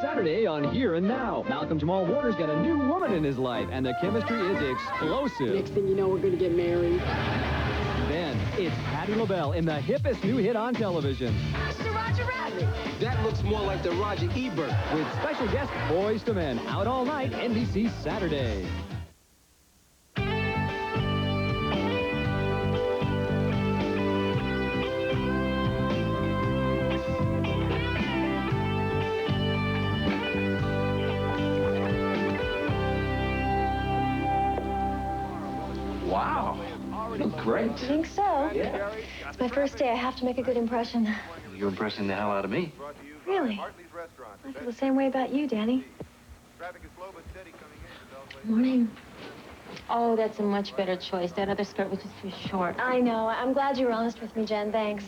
Saturday on Here and Now. Malcolm Jamal Warner's got a new woman in his life, and the chemistry is explosive. Next thing you know, we're going to get married. Then, it's Patti LaBelle in the hippest new hit on television. Mr. Roger Rabbit. That looks more like the Roger Ebert. With special guest Boys to Men, out all night, NBC Saturday. Wow. You look great. I think so. Yeah. It's my first day. I have to make a good impression. You're impressing the hell out of me. Really? I feel the same way about you, Danny. Morning. Oh, that's a much better choice. That other skirt was just too short. I know. I'm glad you were honest with me, Jen. Thanks.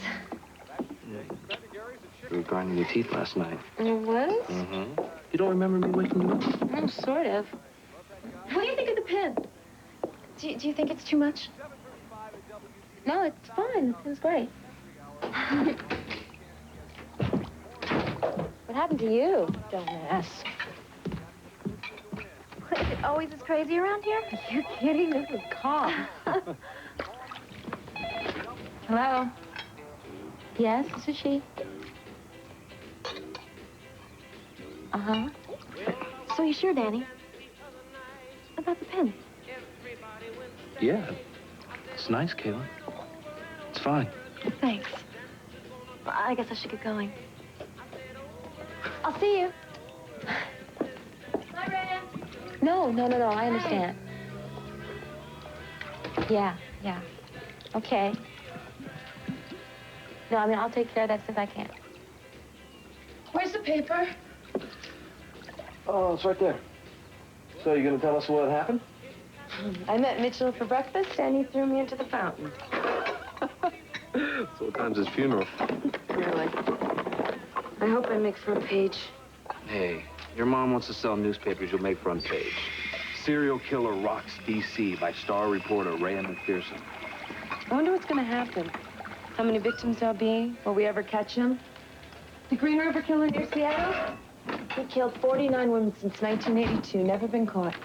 You were grinding your teeth last night. You was? Mm-hmm. You don't remember me waking you up? Mm, sort of. What do you think of the pin? Do you think it's too much? No, it's fine. It was great. What happened to you? Don't ask. Is it always as crazy around here? Are you kidding? This is calm. Hello? Yes, this is she. Uh-huh. So you sure, Danny? About the pin? Yeah. It's nice, Kayla. It's fine. Thanks. Well, I guess I should get going. I'll see you. Bye, Rhea. No. I understand. Yeah. Okay. No, I mean, I'll take care of that since I can. Where's the paper? Oh, it's right there. So you're going to tell us what happened? I met Mitchell for breakfast, and he threw me into the fountain. So what time's his funeral? Really? I hope I make front page. Hey, your mom wants to sell newspapers. You'll make front page. Serial killer rocks D.C. by star reporter Rhea McPherson. I wonder what's going to happen. How many victims there'll be? Will we ever catch him? The Green River killer near Seattle? He killed 49 women since 1982. Never been caught.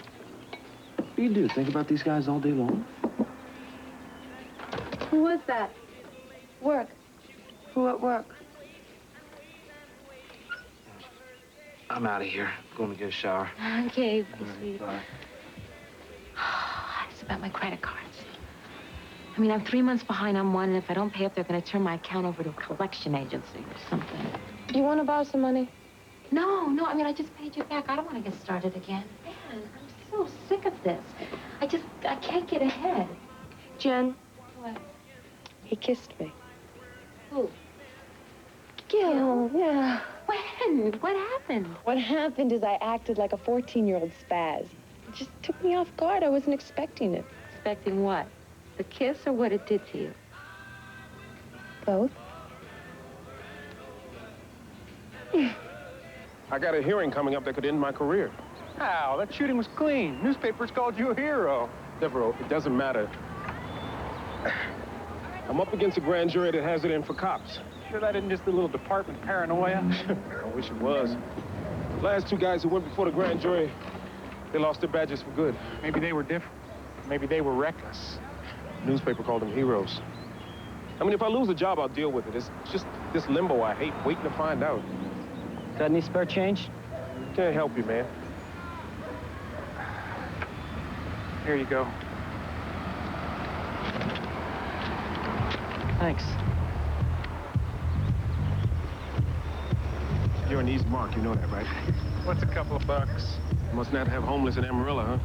What do you do? Think about these guys all day long? Who was that? Work. Who at work? I'm out of here. Going to get a shower. Okay, Right, bye. It's about my credit cards. I mean, I'm 3 months behind on one, and if I don't pay up, they're going to turn my account over to a collection agency or something. You want to borrow some money? No, I mean, I just paid you back. I don't want to get started again. Man, I'm so sick of this. I can't get ahead. Jen. What? He kissed me. Who? Gail, yeah. When? What happened? What happened is I acted like a 14-year-old spaz. It just took me off guard. I wasn't expecting it. Expecting what? The kiss or what it did to you? Both. I got a hearing coming up that could end my career. How? That shooting was clean. Newspapers called you a hero. Deveraux, it doesn't matter. I'm up against a grand jury that has it in for cops. Sure that isn't just a little department paranoia? I wish it was. The last two guys who went before the grand jury, they lost their badges for good. Maybe they were different. Maybe they were reckless. Newspaper called them heroes. I mean, if I lose the job, I'll deal with it. It's just this limbo I hate, waiting to find out. Got any spare change? Can't help you, man. Here you go. Thanks. You're an easy mark, you know that, right? What's a couple of bucks? You must not have homeless in Amarillo, huh?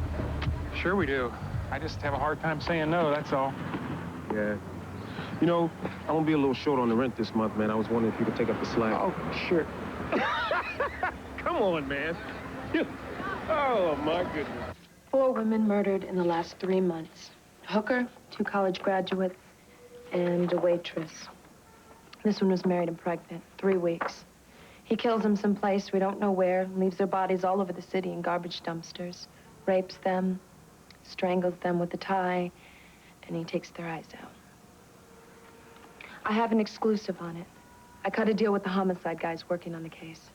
Sure we do. I just have a hard time saying no, that's all. Yeah. You know, I'm gonna be a little short on the rent this month, man. I was wondering if you could take up the slack. Oh, sure. Come on, man. Oh, my goodness. 4 women murdered in the last 3 months. A hooker, 2 college graduates, and a waitress. This one was married and pregnant, 3 weeks. He kills them someplace we don't know where, and leaves their bodies all over the city in garbage dumpsters, rapes them, strangles them with a tie, and he takes their eyes out. I have an exclusive on it. I cut a deal with the homicide guys working on the case.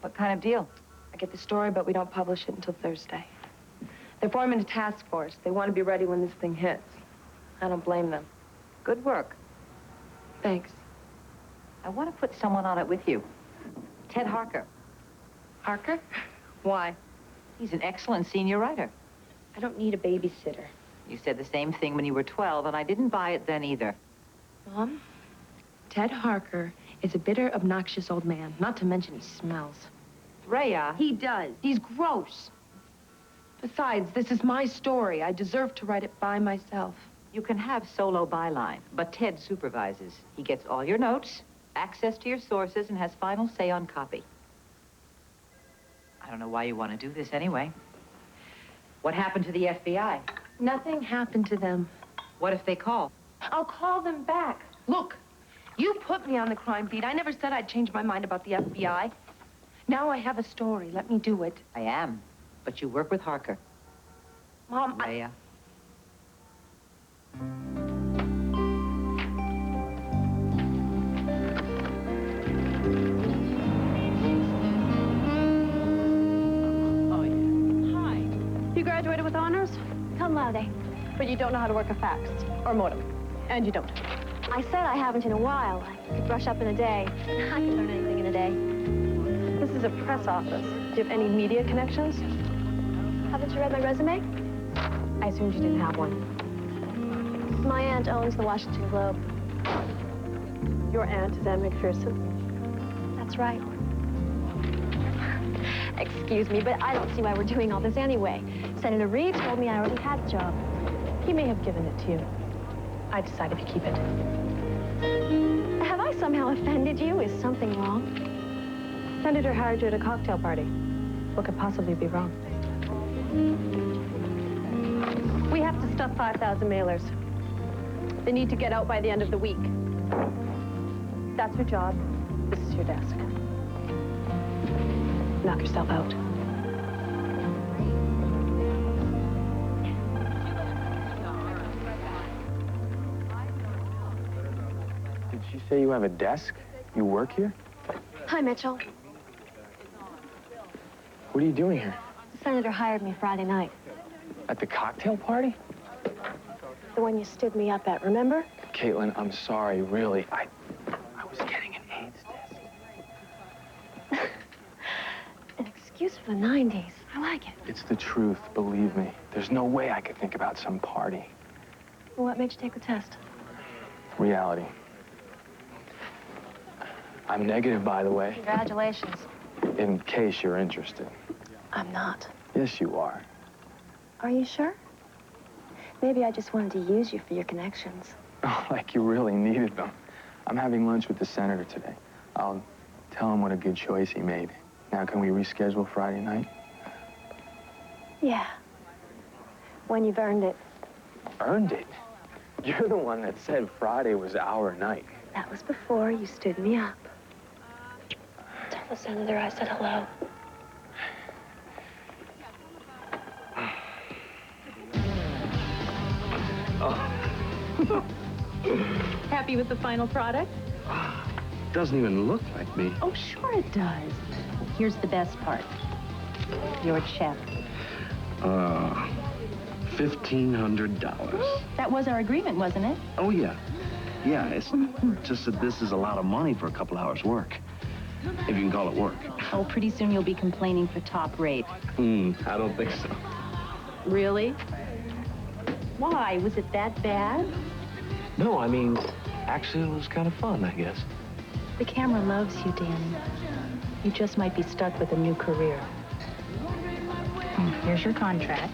What kind of deal? I get the story, but we don't publish it until Thursday. They're forming a task force. They want to be ready when this thing hits. I don't blame them. Good work. Thanks. I want to put someone on it with you. Ted Harker. Harker? Why? He's an excellent senior writer. I don't need a babysitter. You said the same thing when you were 12, and I didn't buy it then either. Mom, Ted Harker is a bitter, obnoxious old man. Not to mention he smells. Rhea. He does. He's gross. Besides, this is my story. I deserve to write it by myself. You can have solo byline, but Ted supervises. He gets all your notes, access to your sources, and has final say on copy. I don't know why you want to do this anyway. What happened to the FBI? Nothing happened to them. What if they call? I'll call them back. Look, you put me on the crime beat. I never said I'd change my mind about the FBI. Now I have a story. Let me do it. I am, but you work with Harker. Mom, Rhea. You graduated with honors, Cum laude. but you don't know how to work a fax or modem. And you don't. I said I haven't in a while. I could brush up in a day. I can learn anything in a day. This is a press office. Do you have any media connections? Haven't you read my resume? I assumed you didn't have one. My aunt owns the Washington Globe. Your aunt is Ann McPherson. That's right. Excuse me, but I don't see why we're doing all this anyway. Senator Reed told me I already had the job. He may have given it to you. I decided to keep it. Have I somehow offended you? Is something wrong? Senator hired you at a cocktail party. What could possibly be wrong? We have to stuff 5,000 mailers. They need to get out by the end of the week. That's your job. This is your desk. Knock yourself out. Did she say you have a desk? You work here? Hi, Mitchell. What are you doing here? The senator hired me Friday night. At the cocktail party? The one you stood me up at, remember? Kaitlin, I'm sorry, really. I was getting an AIDS test. An excuse for the 90s. I like it. It's the truth, believe me. There's no way I could think about some party. Well, what made you take the test? Reality. I'm negative, by the way, Congratulations. in case you're interested. I'm not. Yes, you are. Are you sure? Maybe I just wanted to use you for your connections. Like you really needed them. I'm having lunch with the senator today. I'll tell him what a good choice he made. Now, can we reschedule Friday night? Yeah. When you've earned it. Earned it? You're the one that said Friday was our night. That was before you stood me up. Tell the senator I said hello. Happy with the final product? Doesn't even look like me. Oh, sure it does. Here's the best part. Your check. $1,500. That was our agreement, wasn't it? Oh, yeah. Yeah, it's just that this is a lot of money for a couple hours' work. If you can call it work. Oh, pretty soon you'll be complaining for top rate. I don't think so. Really? Why? Was it that bad? No, I mean, actually, it was kind of fun, I guess. The camera loves you, Danny. You just might be stuck with a new career. Here's your contract.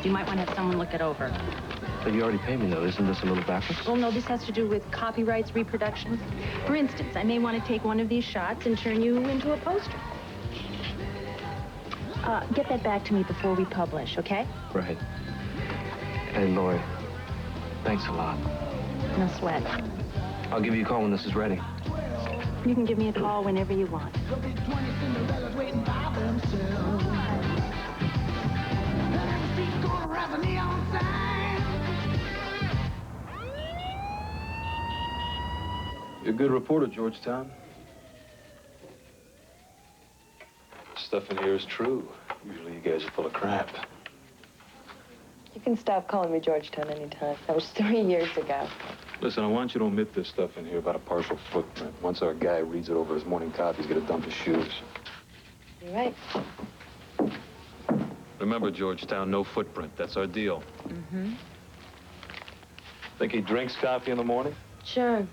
You might want to have someone look it over. But you already paid me, though. Isn't this a little backwards? Well, no, this has to do with copyrights, reproductions. For instance, I may want to take one of these shots and turn you into a poster. Get that back to me before we publish, okay? Right. Hey, Lori, thanks a lot. No sweat. I'll give you a call when this is ready. You can give me a call whenever you want. You're a good reporter, Georgetown. stuff in here is true. Usually you guys are full of crap. You can stop calling me Georgetown anytime. That was 3 years ago. Listen, I want you to omit this stuff in here about a partial footprint. Once our guy reads it over his morning coffee, he's gonna dump his shoes. You're right. Remember, Georgetown, no footprint. That's our deal. Mm-hmm. Think he drinks coffee in the morning? Sure.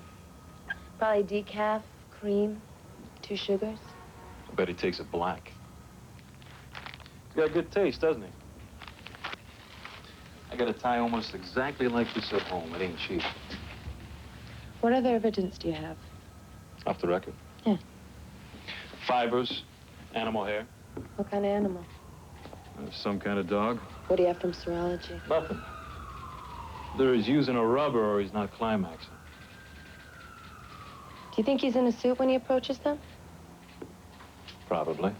Probably decaf, cream, 2 sugars. I bet he takes it black. He's got good taste, doesn't he? I got a tie almost exactly like this at home. It ain't cheap. What other evidence do you have? Off the record? Yeah. Fibers, animal hair. What kind of animal? Some kind of dog. What do you have from serology? Nothing. Either he's using a rubber or he's not climaxing. Do you think he's in a suit when he approaches them? Probably.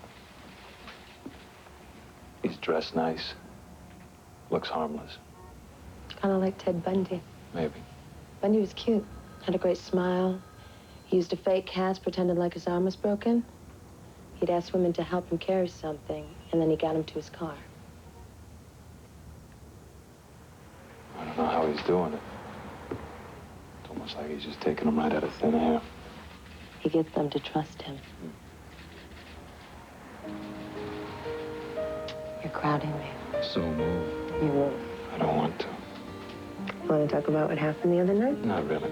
He's dressed nice. Looks harmless. Kind of like Ted Bundy. Maybe. Bundy was cute. Had a great smile. He used a fake cast, pretended like his arm was broken. He'd ask women to help him carry something, and then he got him to his car. I don't know how he's doing it. It's almost like he's just taking them right out of thin air. He gets them to trust him. You're crowding me. So move. You won't. I don't want to. Want to talk about what happened the other night? Not really.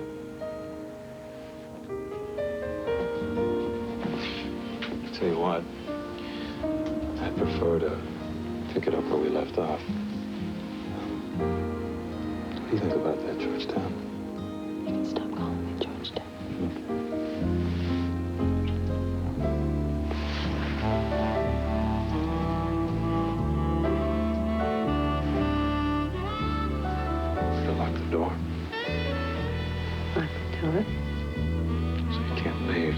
Tell you what, I'd prefer to pick it up where we left off. What do you think about that, Georgetown? You can stop calling me Georgetown. Lock the door. Lock the door? So you can't leave.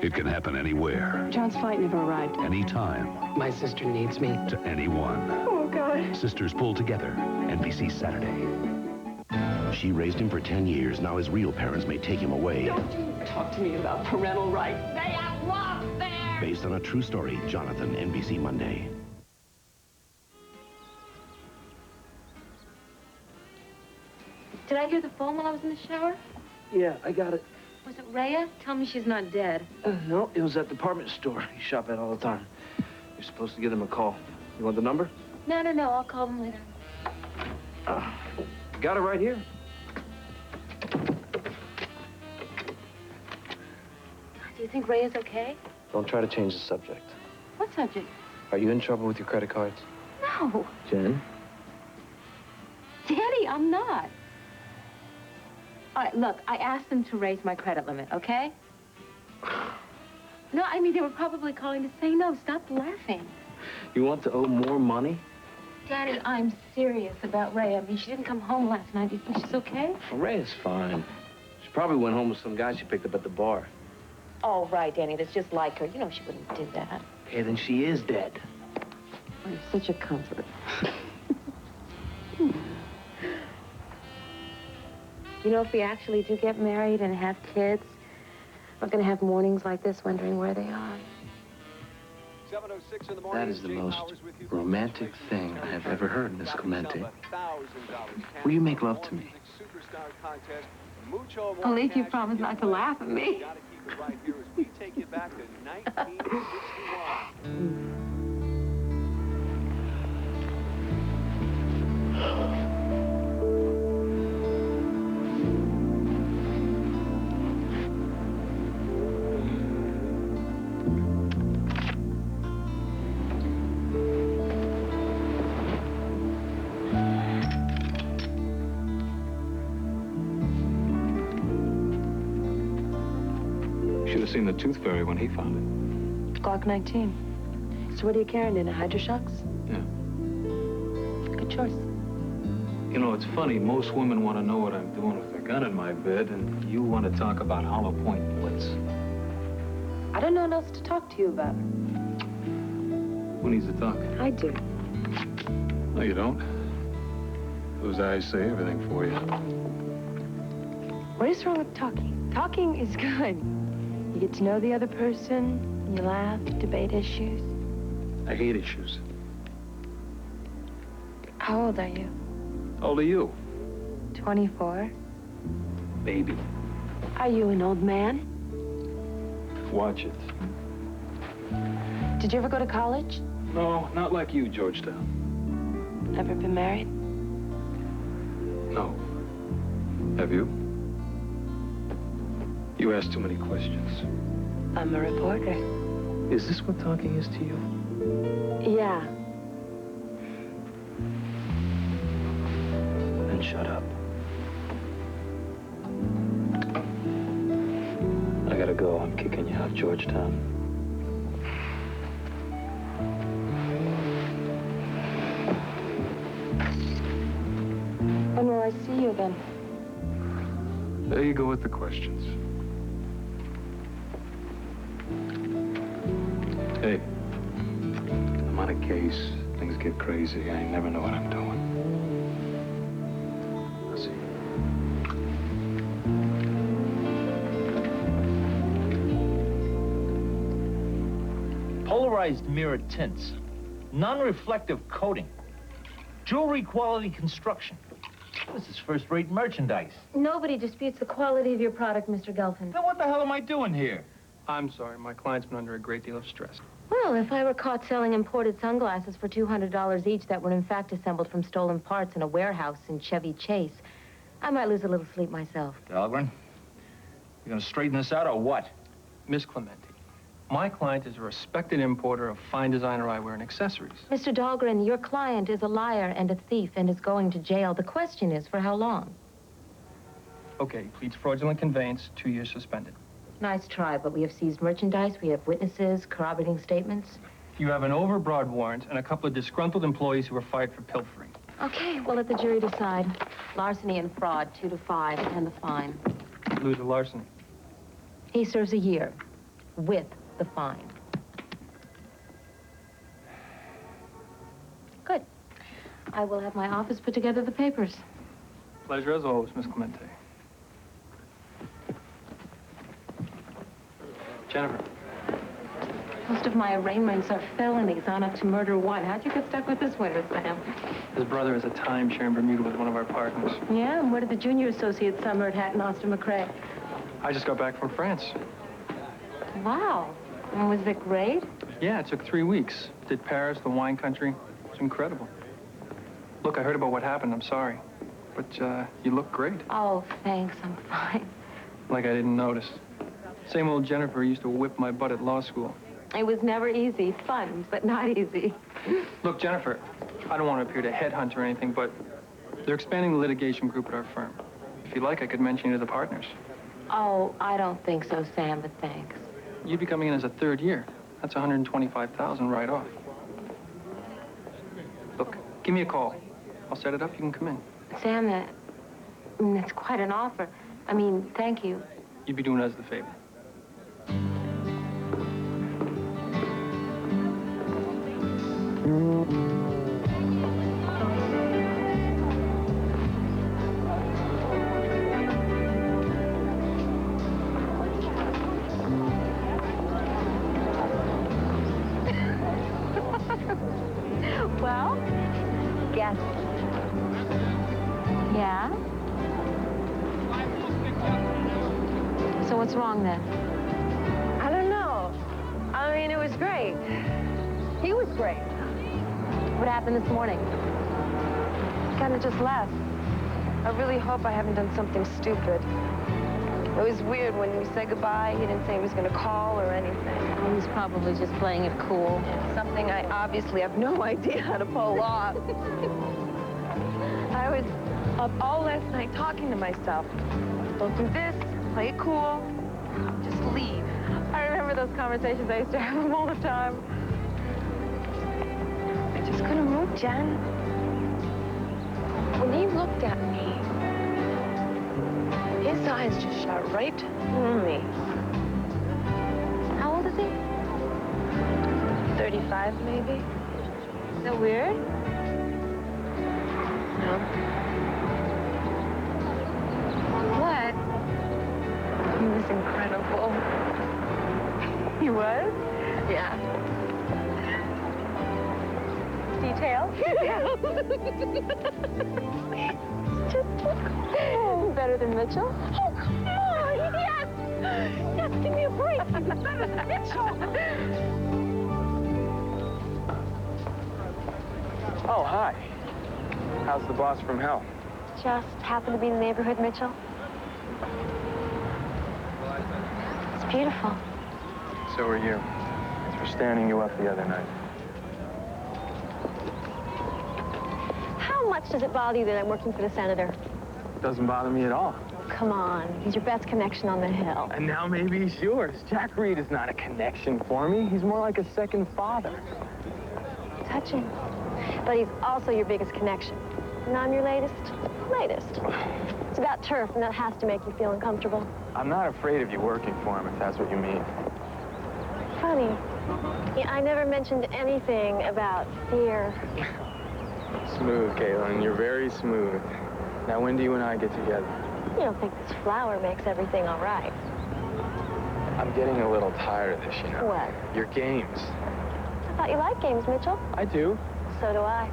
It can happen anywhere. John's flight never arrived. Anytime. My sister needs me. To anyone. Oh, God. Sisters Pull Together. NBC Saturday. She raised him for 10 years. Now his real parents may take him away. Don't you talk to me about parental rights. They have lost there. Based on a true story, Jonathan, NBC Monday. Did I hear the phone while I was in the shower? Yeah, I got it. Was it Rhea? Tell me she's not dead. No, it was at the department store. You shop at all the time. You're supposed to give them a call. You want the number? No. I'll call them later. Got it right here. Do you think Rhea's okay? Don't try to change the subject. What subject? Are you in trouble with your credit cards? No. Jen? Daddy, I'm not. All right, look, I asked them to raise my credit limit, okay? No, I mean, they were probably calling to say no. Stop laughing. You want to owe more money? Daddy, I'm serious about Rhea. I mean, she didn't come home last night. Do you think she's okay? Rhea's fine. She probably went home with some guy she picked up at the bar. Oh, right, Danny. That's just like her. You know she wouldn't do that. Okay, then she is dead. Oh, you're such a comfort. You know, if we actually do get married and have kids, we're going to have mornings like this wondering where they are. 7:06 in the morning. That is the most romantic thing I have ever heard, Miss Clemente. Will you make love to me? Only if you promise not to laugh at me. Should have seen the tooth fairy when he found it. Glock 19. So what are you carrying in it? Hydroshocks? Yeah. Good choice. You know, it's funny. Most women want to know what I'm doing with a gun in my bed, and you want to talk about hollow point blitz. I don't know what else to talk to you about. Who needs to talk? I do. No, you don't. Those eyes say everything for you. What is wrong with talking? Talking is good. You get to know the other person, and you laugh, debate issues. I hate issues. How old are you? How old are you? 24. Baby. Are you an old man? Watch it. Did you ever go to college? No, not like you, Georgetown. Ever been married? No. Have you? You ask too many questions. I'm a reporter. Is this what talking is to you? Yeah. Then shut up. I gotta go. I'm kicking you out, Georgetown. When will I see you again? There you go with the questions. Hey, I'm on a case. Things get crazy. I never know what I'm doing. I'll see you. Polarized mirror tints, non-reflective coating, jewelry quality construction. This is first-rate merchandise. Nobody disputes the quality of your product, Mr. Gelfand. Then what the hell am I doing here? I'm sorry. My client's been under a great deal of stress. Well, if I were caught selling imported sunglasses for $200 each that were in fact assembled from stolen parts in a warehouse in Chevy Chase, I might lose a little sleep myself. Dahlgren, you gonna straighten this out or what? Miss Clemente, my client is a respected importer of fine designer eyewear and accessories. Mr. Dahlgren, your client is a liar and a thief and is going to jail. The question is, for how long? Okay, he pleads fraudulent conveyance, 2 years suspended. Nice try, but we have seized merchandise, we have witnesses, corroborating statements. You have an overbroad warrant and a couple of disgruntled employees who were fired for pilfering. Okay, we'll let the jury decide. Larceny and fraud, 2 to 5, and the fine. Lose a larceny. He serves a year, with the fine. Good. I will have my office put together the papers. Pleasure as always, Miss Clemente. Jennifer. Most of my arraignments are felonies on up to murder 1. How'd you get stuck with this winter, Sam? His brother has a timeshare in Bermuda with one of our partners. Yeah, and where did the junior associates summer at Hatton, Austin, McRae? I just got back from France. Wow. And was it great? Yeah, it took 3 weeks. Did Paris, the wine country. It was incredible. Look, I heard about what happened. I'm sorry. But you look great. Oh, thanks. I'm fine. Like I didn't notice. Same old Jennifer used to whip my butt at law school. It was never easy. Fun, but not easy. Look, Jennifer, I don't want to appear to headhunt or anything, but they're expanding the litigation group at our firm. If you'd like, I could mention you to the partners. Oh, I don't think so, Sam, but thanks. You'd be coming in as a 3rd year. That's $125,000 right off. Look, give me a call. I'll set it up. You can come in. Sam, that's quite an offer. I mean, thank you. You'd be doing us the favor. Well, guess. Yeah? So what's wrong then? I don't know. I mean, it was great. He was great. What happened this morning? Kind of just left. I really hope I haven't done something stupid. It was weird when we said goodbye. He didn't say he was going to call or anything. He was probably just playing it cool. Something I obviously have no idea how to pull off. I was up all last night talking to myself. Don't do this, play it cool, just leave. I remember those conversations. I used to have them all the time. I just couldn't move, Jen. When he looked at me, his eyes just shot right through me. How old is s01e05, maybe? Is that weird? No. What? He was incredible. He was? Yeah. Detail? Just better than Mitchell? Oh, come on! Yes! Yes, give me a break. He's better than Mitchell. Oh, hi. How's the boss from hell? Just happened to be in the neighborhood, Mitchell. It's beautiful. So are you. Thanks for standing you up the other night. How much does it bother you that I'm working for the senator? Doesn't bother me at all. Come on, he's your best connection on the Hill. And now maybe he's yours. Jack Reed is not a connection for me. He's more like a second father. Touching. But he's also your biggest connection. And I'm your latest. It's about turf, and that has to make you feel uncomfortable. I'm not afraid of you working for him, if that's what you mean. Funny. Yeah, I never mentioned anything about fear. Smooth, Kaitlin. You're very smooth. Now, when do you and I get together? You don't think this flower makes everything all right? I'm getting a little tired of this, you know. What? Your games. I thought you liked games, Mitchell. I do. So do I.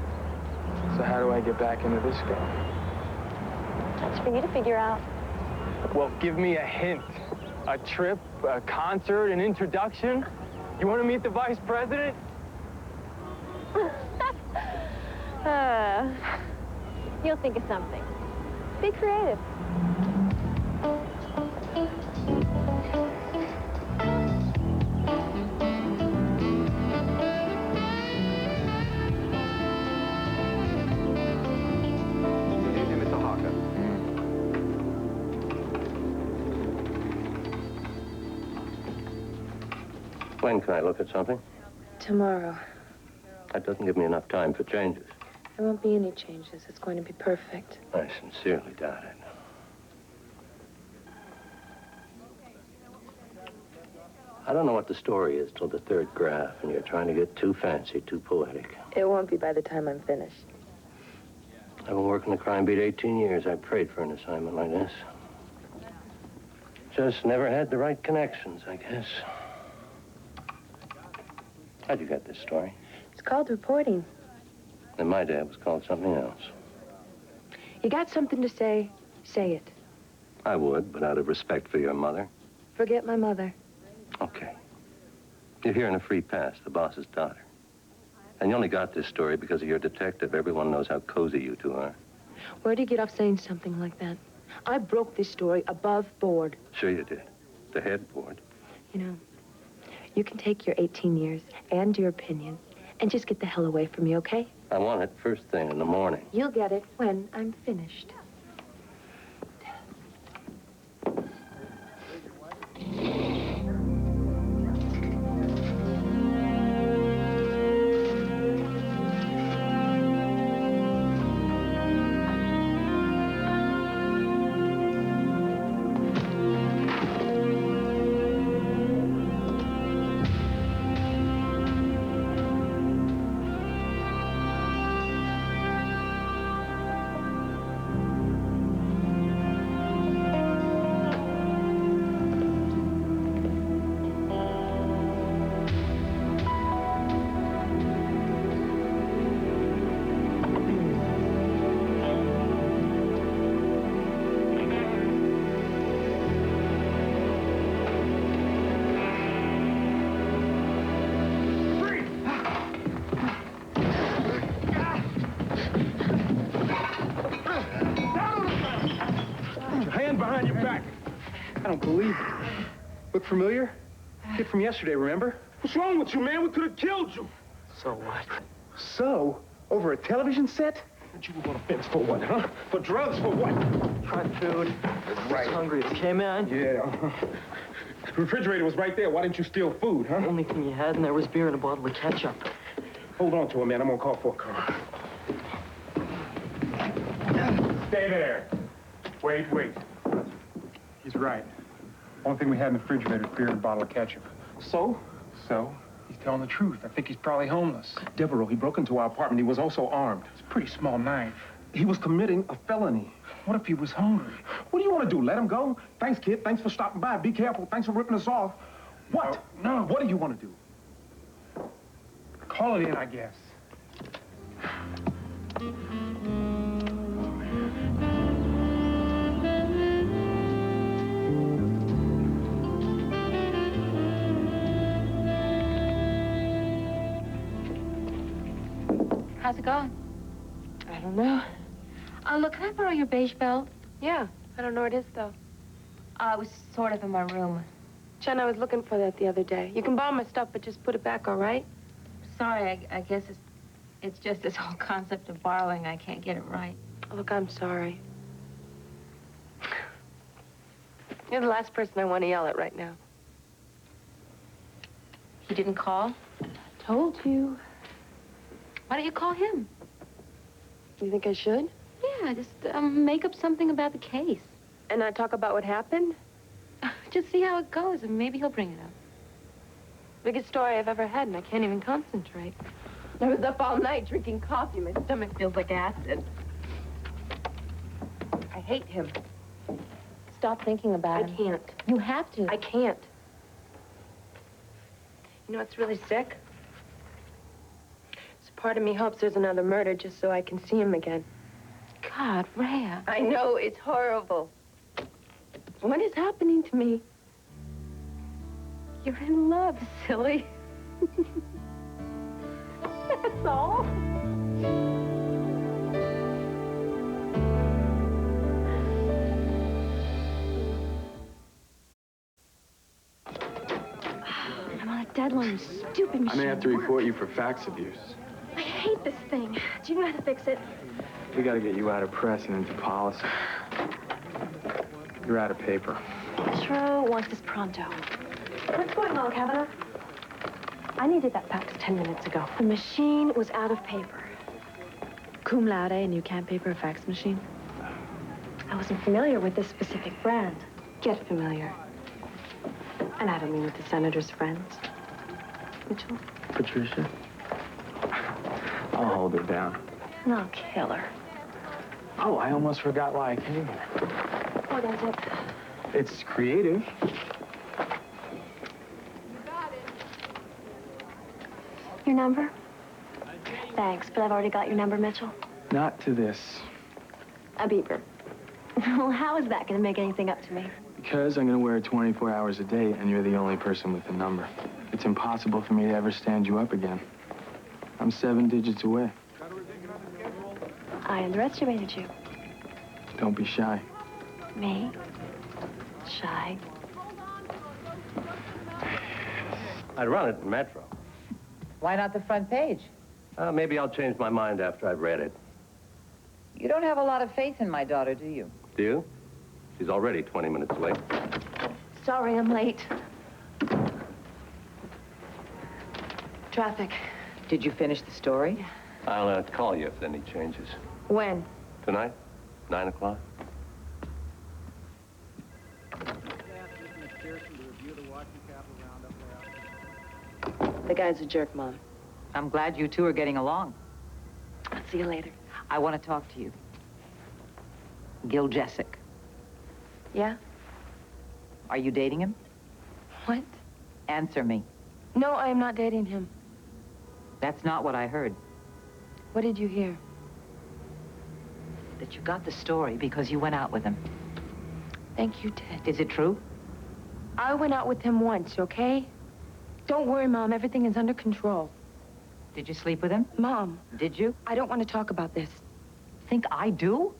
So how do I get back into this game? That's for you to figure out. Well, give me a hint. A trip, a concert, an introduction? You want to meet the vice president? You'll think of something. Be creative. When can I look at something? Tomorrow. That doesn't give me enough time for changes. There won't be any changes. It's going to be perfect. I sincerely doubt it. I don't know what the story is till the third graph, and you're trying to get too fancy, too poetic. It won't be by the time I'm finished. I've been working the crime beat 18 years. I prayed for an assignment like this. Just never had the right connections, I guess. How'd you get this story? It's called reporting. In my day, it was called something else. You got something to say, say it. I would, but out of respect for your mother. Forget my mother. Okay. You're here in a free pass, the boss's daughter. And you only got this story because of your detective. Everyone knows how cozy you two are. Where'd you get off saying something like that? I broke this story above board. Sure you did. The headboard. You know, you can take your 18 years and your opinion and just get the hell away from me, okay? I want it first thing in the morning. You'll get it when I'm finished. Look familiar? Kid from yesterday, remember? What's wrong with you, man? We could have killed you. So what? So? Over a television set? But you were going to fence for what, huh? For drugs, for what? Try food. Right. Hungry. Okay, man? Yeah. The refrigerator was right there. Why didn't you steal food, huh? The only thing you had in there was beer and a bottle of ketchup. Hold on to him, man. I'm going to call for a car. Stay there. Wait. He's right. Only thing we had in the refrigerator is beer and a bottle of ketchup. So? So, he's telling the truth. I think he's probably homeless. Deveraux, he broke into our apartment. He was also armed. It's a pretty small knife. He was committing a felony. What if he was hungry? What do you want to do? Let him go? Thanks, kid. Thanks for stopping by. Be careful. Thanks for ripping us off. What? No. What do you want to do? Call it in, I guess. How's it going? I don't know. Look, can I borrow your beige belt? Yeah, I don't know where it is, though. It was sort of in my room. Jen, I was looking for that the other day. You can borrow my stuff, but just put it back, all right? Sorry, I guess it's just this whole concept of borrowing. I can't get it right. Look, I'm sorry. You're the last person I want to yell at right now. He didn't call? Told you. Why don't you call him? You think I should? Yeah, just make up something about the case. And not talk about what happened? Just see how it goes, and maybe he'll bring it up. Biggest story I've ever had, and I can't even concentrate. I was up all night drinking coffee. My stomach feels like acid. I hate him. Stop thinking about him. I can't. You have to. I can't. You know what's really sick? So part of me hopes there's another murder just so I can see him again. God, Rhea. I know, it's horrible. What is happening to me? You're in love, silly. That's all. I'm on a deadline, stupid machine. I may have to report you for fax abuse. I hate this thing. Do you know how to fix it? We gotta get you out of press and into policy. You're out of paper. Deveraux wants this pronto. What's going on, Cavanaugh? I needed that fax 10 minutes ago. The machine was out of paper. Cum laude, and you can't paper a fax machine? I wasn't familiar with this specific brand. Get familiar. And I don't mean with the senator's friends. Mitchell? Patricia? I'll hold her down. No, kill her. Oh, I almost forgot why I came here. What is it? It's creative. Your number? Thanks, but I've already got your number, Mitchell. Not to this. A beeper. Well, how is that going to make anything up to me? Because I'm going to wear it 24 hours a day, and you're the only person with the number. It's impossible for me to ever stand you up again. I'm 7 digits away. I underestimated you. Don't be shy. Me? Shy? I'd run it in Metro. Why not the front page? Maybe I'll change my mind after I've read it. You don't have a lot of faith in my daughter, do you? Do you? She's already 20 minutes late. Sorry, I'm late. Traffic. Did you finish the story? I'll call you if any changes. When? Tonight? 9 o'clock? The guy's a jerk, Mom. I'm glad you two are getting along. I'll see you later. I want to talk to you. Gil Jessic. Yeah? Are you dating him? What? Answer me. No, I am not dating him. That's not what I heard. What did you hear? That you got the story because you went out with him. Thank you, Ted. Is it true? I went out with him once, okay? Don't worry, Mom. Everything is under control. Did you sleep with him? Mom. Did you? I don't want to talk about this. Think I do?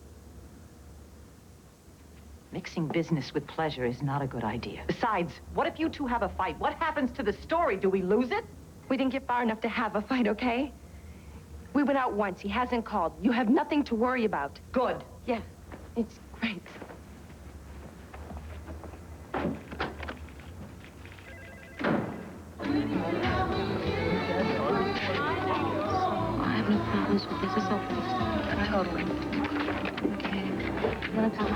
Mixing business with pleasure is not a good idea. Besides, what if you two have a fight? What happens to the story? Do we lose it? We didn't get far enough to have a fight, okay? We went out once. He hasn't called. You have nothing to worry about. Good. Yeah, it's great. I have no problems with this. It's all fixed. Totally. Okay. Let's have a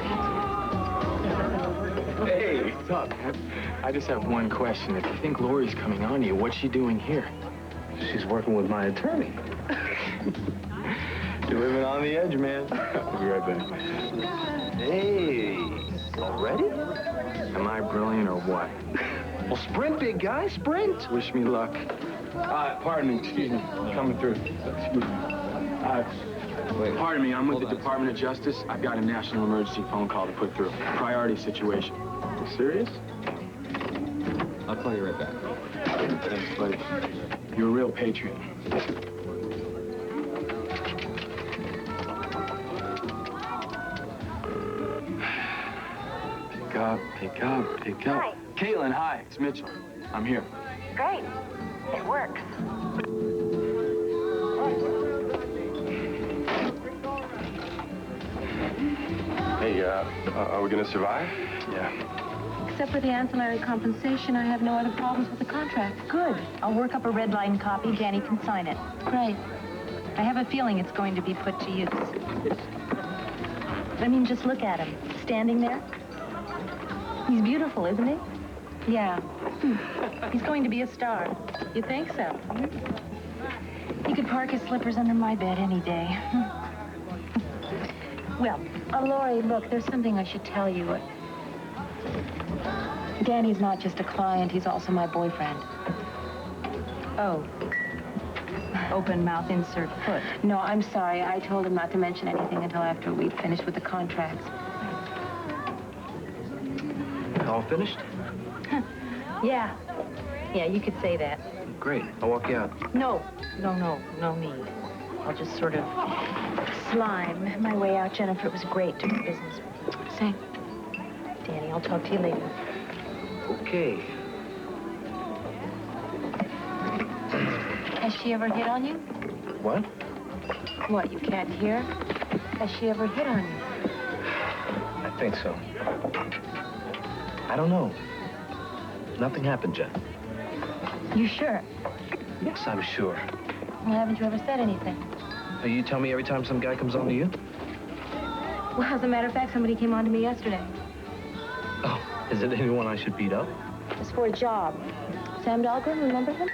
Hey, what's up, man? I just have one question. If you think Lori's coming on you, what's she doing here? She's working with my attorney. You're living on the edge, man. I'll be right back. Hey, already? Am I brilliant or what? Well, sprint, big guy, sprint. Wish me luck. Pardon me, excuse me. Coming through. Excuse me. Pardon me, I'm with the Department of Justice. I've got a national emergency phone call to put through. Priority situation. You serious? I'll call you right back. Thanks, buddy. You're a real patriot. Pick up. Hi. Kaitlin, hi, it's Mitchell. I'm here. Great. It works. Hey, are we gonna survive? Yeah. Except for the ancillary compensation, I have no other problems with the contract. Good. I'll work up a red line copy. Danny can sign it. Great. I have a feeling it's going to be put to use. I mean, just look at him. Standing there. He's beautiful, isn't he? Yeah. He's going to be a star. You think so? He could park his slippers under my bed any day. Well, Lori, look, there's something I should tell you. Danny's not just a client, he's also my boyfriend. oh. Open mouth, insert foot. No, I'm sorry. I told him not to mention anything until after we'd finished with the contracts. All finished? Yeah. Yeah, you could say that. Great. I'll walk you out. No need. I'll just sort of slime my way out. Jennifer, it was great doing business with you. Same. Danny, I'll talk to you later. Okay. Has she ever hit on you? What? What, you can't hear? Has she ever hit on you? I think so. I don't know. Nothing happened, Jen. You sure? Yes, I'm sure. Well, haven't you ever said anything? You tell me every time some guy comes on to you? Well, as a matter of fact, somebody came on to me yesterday. Oh, is it anyone I should beat up? It's for a job. Sam Dahlgren, remember him?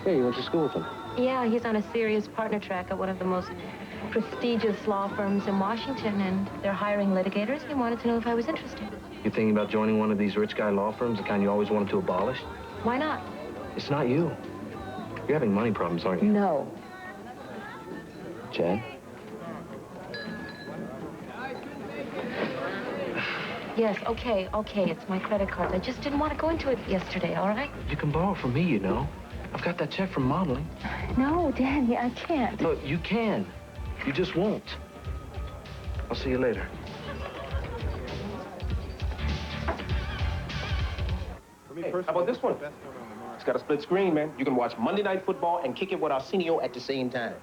Yeah, you went to school with him. Yeah, he's on a serious partner track at one of the most prestigious law firms in Washington, and they're hiring litigators. He wanted to know if I was interested. You thinking about joining one of these rich guy law firms, the kind you always wanted to abolish? Why not? It's not you. You're having money problems, aren't you? No. Jen? Yes, okay, it's my credit cards. I just didn't want to go into it yesterday, all right? You can borrow from me, you know. I've got that check from modeling. No, Danny, I can't. Look, you can. You just won't. I'll see you later. Hey, how about this one? It's got a split screen, man. You can watch Monday Night Football and kick it with Arsenio at the same time.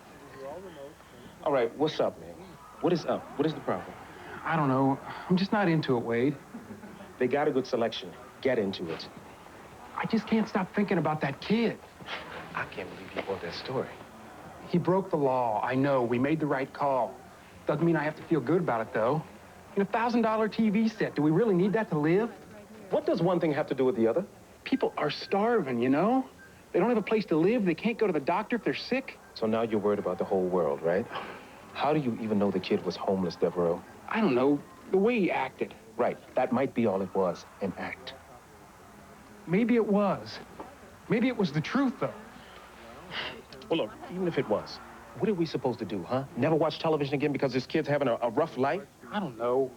All right, what's up, man? What is up? What is the problem? I don't know. I'm just not into it, Wade. They got a good selection. Get into it. I just can't stop thinking about that kid. I can't believe you bought that story. He broke the law. I know. We made the right call. Doesn't mean I have to feel good about it, though. In a $1,000 TV set, do we really need that to live? What does one thing have to do with the other? People are starving, you know? They don't have a place to live. They can't go to the doctor if they're sick. So now you're worried about the whole world, right? How do you even know the kid was homeless, Deveraux? I don't know. The way he acted. Right. That might be all it was, an act. Maybe it was. Maybe it was the truth, though. Well, look, even if it was, what are we supposed to do, huh? Never watch television again because this kid's having a rough life? I don't know.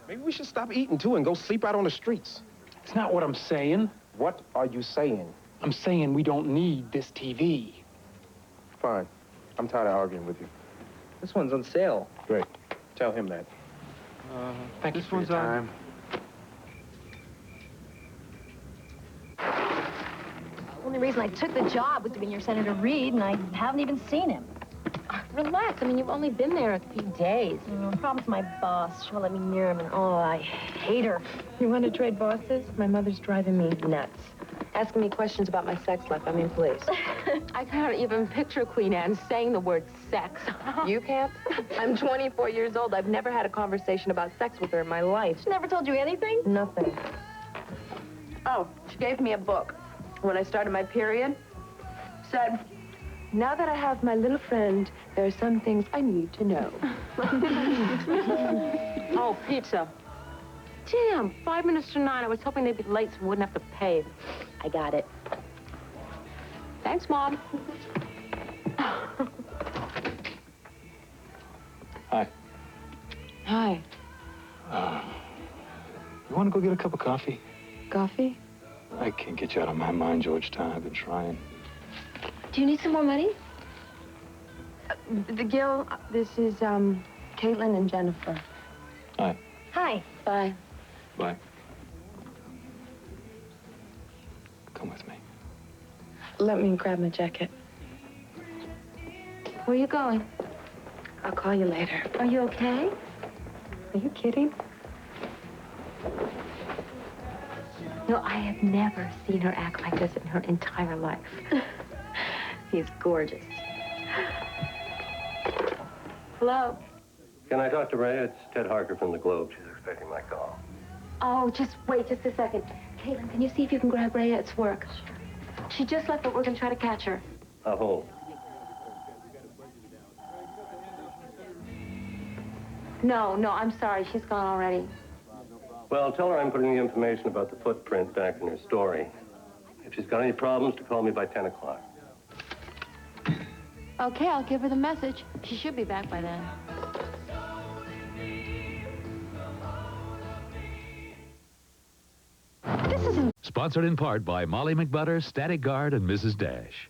Maybe we should stop eating, too, and go sleep out on the streets. It's not what I'm saying. What are you saying? I'm saying we don't need this TV. Fine. I'm tired of arguing with you. This one's on sale. Great. Tell him that. Thank you for your time. The only reason I took the job was to be near Senator Reed, and I haven't even seen him. Relax. I mean, you've only been there a few days. The problem's my boss. She won't let me near him, and oh, I hate her. You want to trade bosses? My mother's driving me nuts. Asking me questions about my sex life. I mean, please. I can't even picture Queen Anne saying the word sex. You can't? I'm 24 years old. I've never had a conversation about sex with her in my life. She never told you anything? Nothing. Oh, she gave me a book. When I started my period, said, now that I have my little friend, there are some things I need to know. Oh, pizza. Damn, 5 minutes to 9. I was hoping they'd be late so we wouldn't have to pay. I got it. Thanks, Mom. Hi. Hi. You want to go get a cup of coffee? Coffee? I can't get you out of my mind, Georgetown. I've been trying. Do you need some more money? Gail, this is, Kaitlin and Jennifer. Hi. Hi. Bye. Bye. Come with me. Let me grab my jacket. Where are you going? I'll call you later. Are you okay? Are you kidding? No, I have never seen her act like this in her entire life. He's gorgeous. Hello? Can I talk to Rhea? It's Ted Harker from the Globe. She's expecting my call. Oh, just wait just a second. Caitlin, can you see if you can grab Rhea? It's work. She just left, but we're going to try to catch her. I'll hold. No, I'm sorry. She's gone already. Well, tell her I'm putting the information about the footprint back in her story. If she's got any problems, to call me by 10 o'clock. Okay, I'll give her the message. She should be back by then. Sponsored in part by Molly McButter, Static Guard, and Mrs. Dash.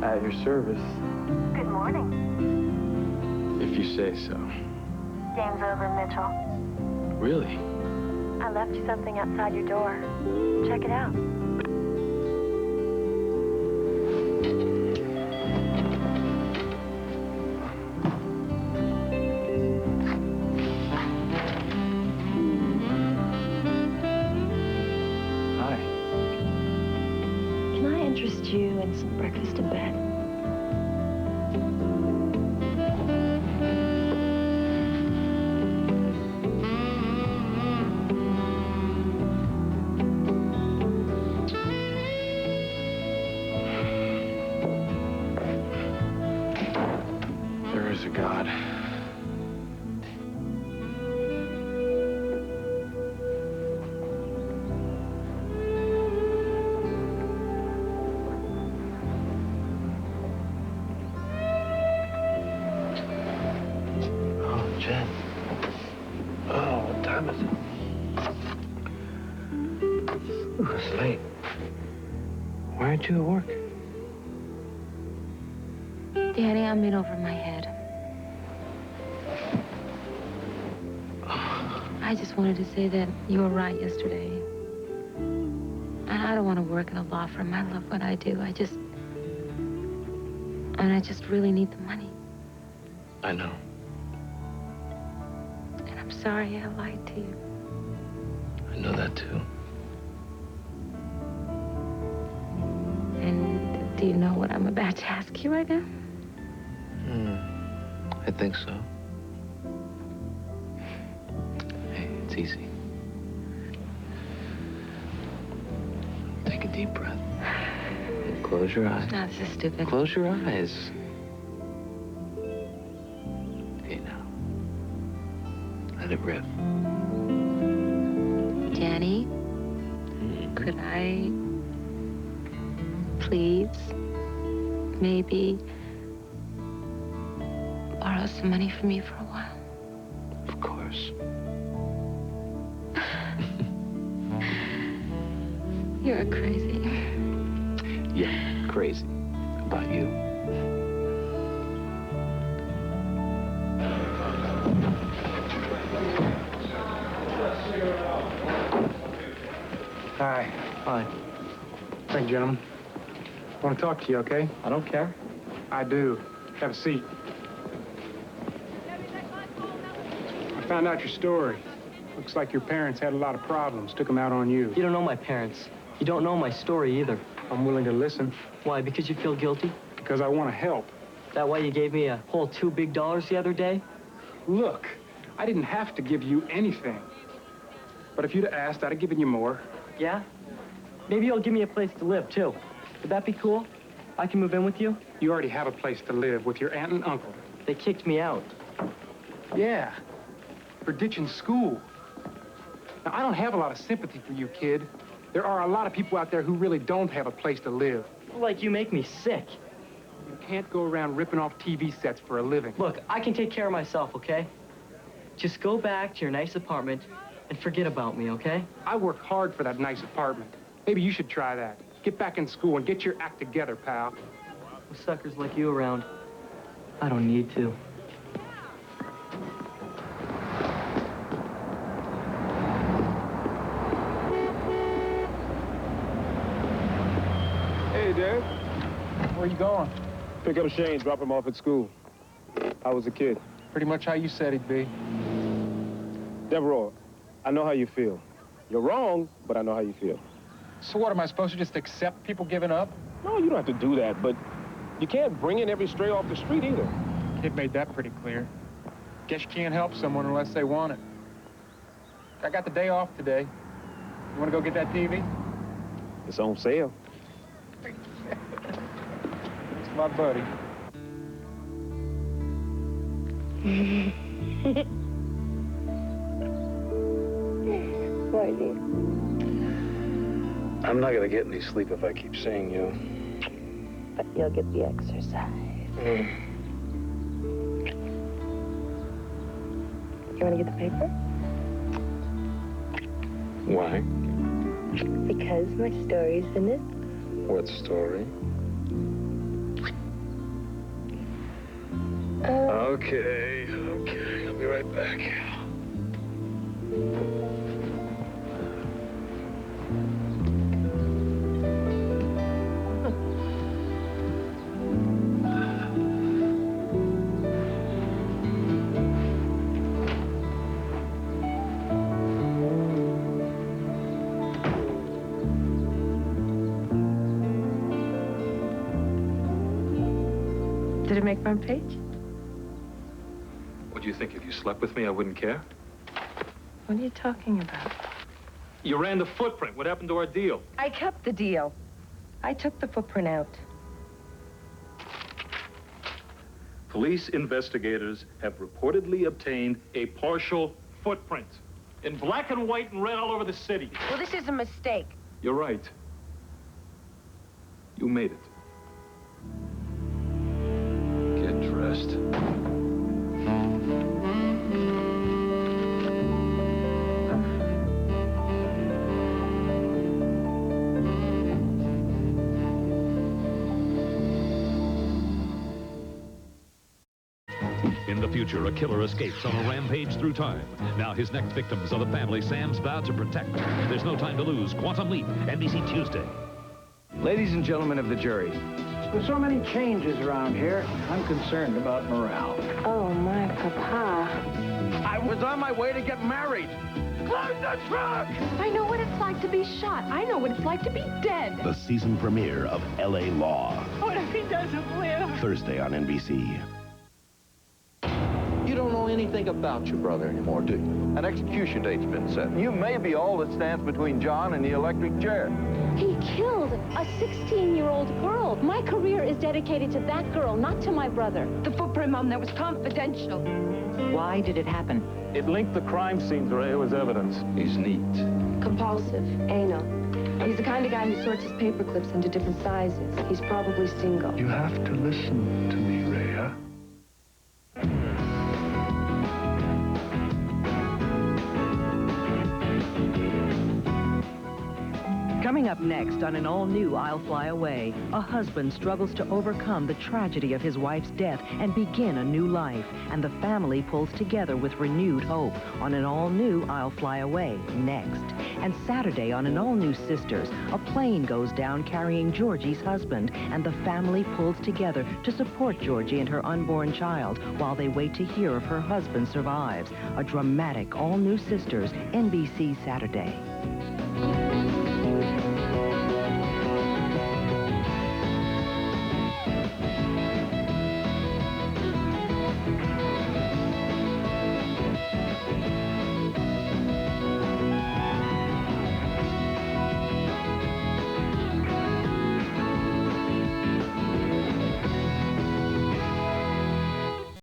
At your service. Good morning. If you say so. Game's over, Mitchell. Really? I left you something outside your door. Check it out. Hi. Can I interest you in some breakfast in bed? There is a God. Oh, Jen. Oh, what time is it? Ooh, it's late. Why aren't you at work? Danny, I'm in over my head. I just wanted to say that you were right yesterday. And I don't want to work in a law firm. I love what I do. I just really need the money. I know. And I'm sorry I lied to you. I know that, too. And do you know what I'm about to ask you right now? I think so. Hey, it's easy. Take a deep breath. And close your eyes. No, this is stupid. Close your eyes. Okay, now. Let it rip. Danny, could I please maybe borrow some money from you for a while? Of course. You're crazy. Yeah, crazy. About you. Hi. Hi. Hey, gentlemen. I want to talk to you, okay? I don't care. I do. Have a seat. I found out your story. Looks like your parents had a lot of problems, took them out on you. You don't know my parents. You don't know my story either. I'm willing to listen. Why, because you feel guilty? Because I want to help. That why you gave me a whole $2 big the other day? Look, I didn't have to give you anything. But if you'd have asked, I'd have given you more. Yeah? Maybe you'll give me a place to live, too. Would that be cool? I can move in with you? You already have a place to live with your aunt and uncle. They kicked me out. Yeah, for ditching school. Now, I don't have a lot of sympathy for you, kid. There are a lot of people out there who really don't have a place to live. Like you make me sick. You can't go around ripping off TV sets for a living. Look, I can take care of myself, okay? Just go back to your nice apartment and forget about me, okay? I work hard for that nice apartment. Maybe you should try that. Get back in school and get your act together, pal. With suckers like you around, I don't need to. Hey, Dad. Where you going? Pick up Shane, drop him off at school. I was a kid. Pretty much how you said he'd be. Deveraux, I know how you feel. You're wrong, but I know how you feel. So what, am I supposed to just accept people giving up? No, you don't have to do that, but you can't bring in every stray off the street either. Kid made that pretty clear. Guess you can't help someone unless they want it. I got the day off today. You want to go get that TV? It's on sale. It's my buddy. Marty. I'm not gonna get any sleep if I keep seeing you. But you'll get the exercise. You want to get the paper? Why? Because my story's in it. What story? Okay, I'll be right back. Did it make front page? What do you think? If you slept with me, I wouldn't care? What are you talking about? You ran the footprint. What happened to our deal? I kept the deal. I took the footprint out. Police investigators have reportedly obtained a partial footprint in black and white and red all over the city. Well, this is a mistake. You're right. You made it. Get dressed. In the future, a killer escapes on a rampage through time. Now his next victims are the family Sam's vowed to protect. There's no time to lose. Quantum Leap, NBC Tuesday. Ladies and gentlemen of the jury, with so many changes around here, I'm concerned about morale. Oh, my papa. I was on my way to get married. Close the truck! I know what it's like to be shot. I know what it's like to be dead. The season premiere of L.A. Law. What if he doesn't live? Thursday on NBC. You don't know anything about your brother anymore, do you? An execution date's been set. You may be all that stands between John and the electric chair. He killed a 16-year-old girl. My career is dedicated to that girl, not to my brother. The footprint, Mom, that was confidential. Why did it happen? It linked the crime scene to Rhea's evidence. He's neat. Compulsive, anal. He's the kind of guy who sorts his paper clips into different sizes. He's probably single. You have to listen to me, Rhea. Coming up next on an all-new I'll Fly Away, a husband struggles to overcome the tragedy of his wife's death and begin a new life, and the family pulls together with renewed hope on an all-new I'll Fly Away next. And Saturday on an all-new Sisters, a plane goes down carrying Georgie's husband, and the family pulls together to support Georgie and her unborn child while they wait to hear if her husband survives. A dramatic all-new Sisters, NBC Saturday.